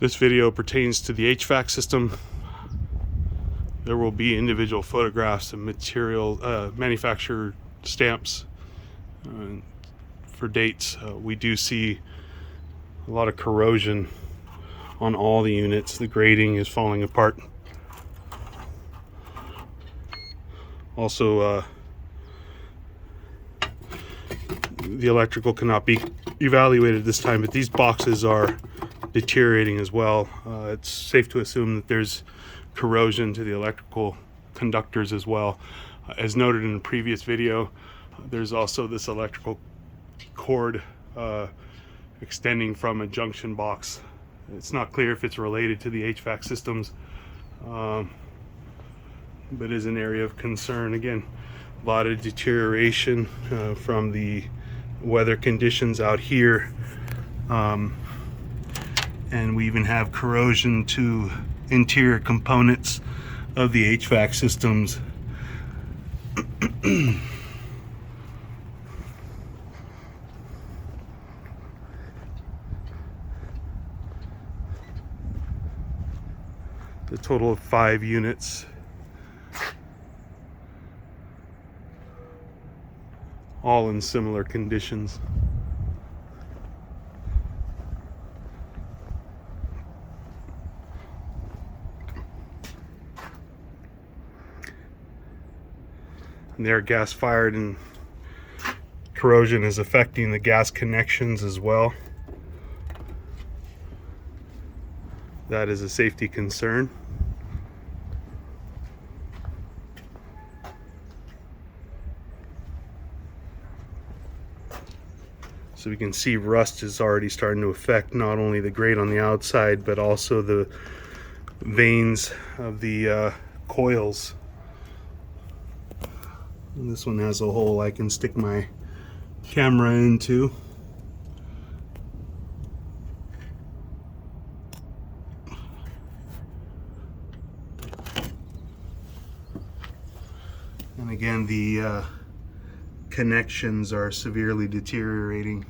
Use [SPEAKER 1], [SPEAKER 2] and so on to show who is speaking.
[SPEAKER 1] This video pertains to the HVAC system. There will be individual photographs and material manufacturer stamps for dates. We do see a lot of corrosion on all the units. The grating is falling apart. Also, the electrical cannot be evaluated this time, but these boxes are deteriorating as well. It's safe to assume that there's corrosion to the electrical conductors as well. As noted in a previous video, there's also this electrical cord extending from a junction box. It's not clear if it's related to the HVAC systems, but is an area of concern. Again, a lot of deterioration from the weather conditions out here, and we even have corrosion to interior components of the HVAC systems. The total of 5 units, all in similar conditions. And they're gas fired, and corrosion is affecting the gas connections as well. That is a safety concern. So we can see rust is already starting to affect not only the grate on the outside, but also the vanes of the coils. And this one has a hole I can stick my camera into. And again, the connections are severely deteriorating.